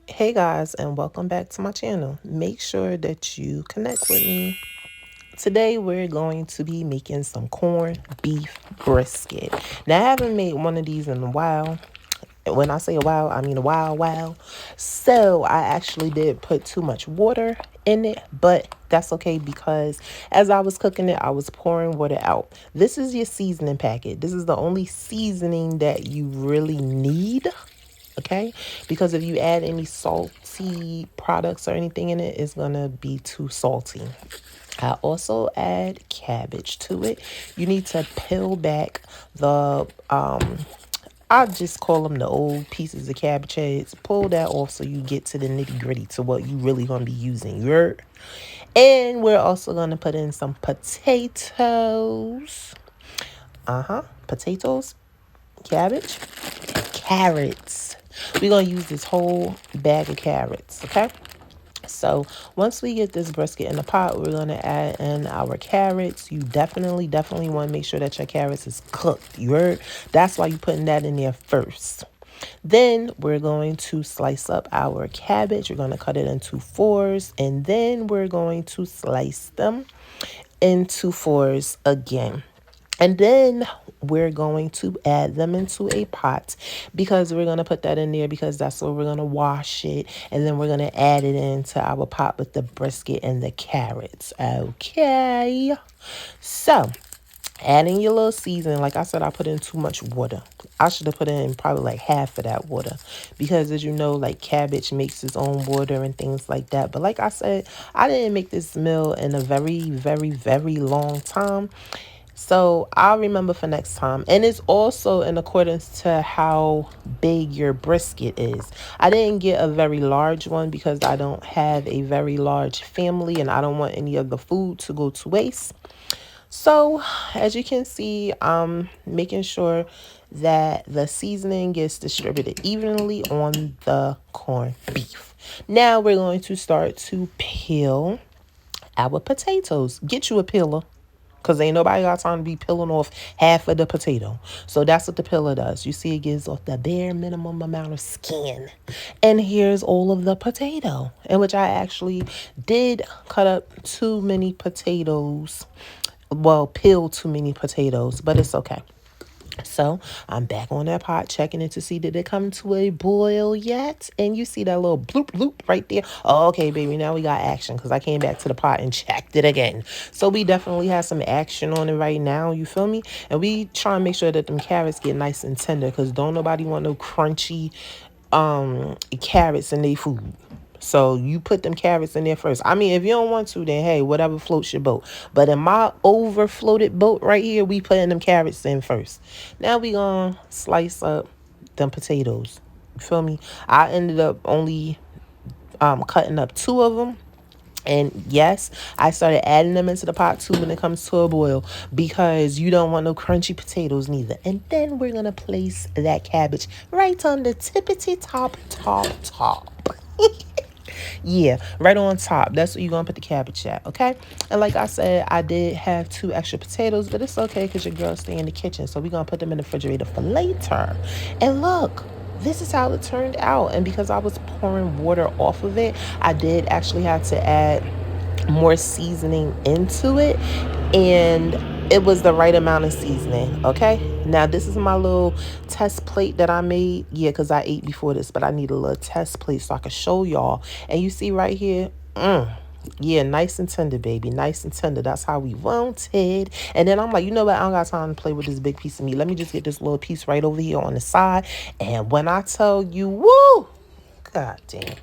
Hey guys, and welcome back to my channel. Make sure that you connect with me. Today we're going to be making some corned beef brisket. Now I haven't made one of these in a while. When I say a while, I mean a while. So I actually did put too much water in it, but that's okay because as I was cooking it, I was pouring water out. This is your seasoning packet. This is the only seasoning that you really need. Okay, because if you add any salty products or anything in it, it's gonna be too salty. I also add cabbage to it. You need to peel back the I just call them the old pieces of cabbage heads. Pull that off so you get to the nitty gritty to what you really gonna be using. And we're also gonna put in some potatoes. Potatoes, cabbage, carrots. We're going to use this whole bag of carrots, okay? So once we get this brisket in the pot, we're going to add in our carrots. You definitely want to make sure that your carrots is cooked. You heard? That's why you're putting that in there first. Then we're going to slice up our cabbage. We're going to cut it into fours, and then we're going to slice them into fours again. And then we're going to add them into a pot because we're going to put that in there because that's where we're going to wash it. And then we're going to add it into our pot with the brisket and the carrots. Okay. So adding your little seasoning. Like I said, I put in too much water. I should have put in probably like half of that water because as you know, like cabbage makes its own water and things like that. But like I said, I didn't make this meal in a very long time. So I'll remember for next time. And it's also in accordance to how big your brisket is. I didn't get a very large one because I don't have a very large family and I don't want any of the food to go to waste. So as you can see, I'm making sure that the seasoning gets distributed evenly on the corned beef. Now we're going to start to peel our potatoes. Get you a peeler. Because ain't nobody got time to be peeling off half of the potato. So that's what the peeler does. You see it gives off the bare minimum amount of skin. And here's all of the potato. In which I actually did cut up too many potatoes. Well, peel too many potatoes. But it's okay. So I'm back on that pot checking it to see did it come to a boil yet. And you see that little bloop bloop right there. Oh, okay, baby, now we got action because I came back to the pot and checked it again. So we definitely have some action on it right now, you feel me? And we try and make sure that them carrots get nice and tender because don't nobody want no crunchy carrots in their food. So you put them carrots in there first. I mean, if you don't want to, then hey, whatever floats your boat. But in my over floated boat right here, we putting them carrots in first. Now we gonna slice up them potatoes. You feel me? I ended up only cutting up two of them. And yes, I started adding them into the pot too when it comes to a boil because you don't want no crunchy potatoes neither. And then we're going to place that cabbage right on the tippity top. Yeah, right on top. That's where you're going to put the cabbage at, okay? And like I said, I did have 2 extra potatoes, but it's okay because your girls stay in the kitchen. So we're going to put them in the refrigerator for later. And look, this is how it turned out. And because I was pouring water off of it, I did actually have to add more seasoning into it. And it was the right amount of seasoning, okay? Now, this is my little test plate that I made. Yeah, because I ate before this, but I need a little test plate so I can show y'all. And you see right here, yeah, nice and tender, baby. Nice and tender. That's how we want it. And then I'm like, you know what? I don't got time to play with this big piece of meat. Let me just get this little piece right over here on the side. And when I tell you, woo, god damn.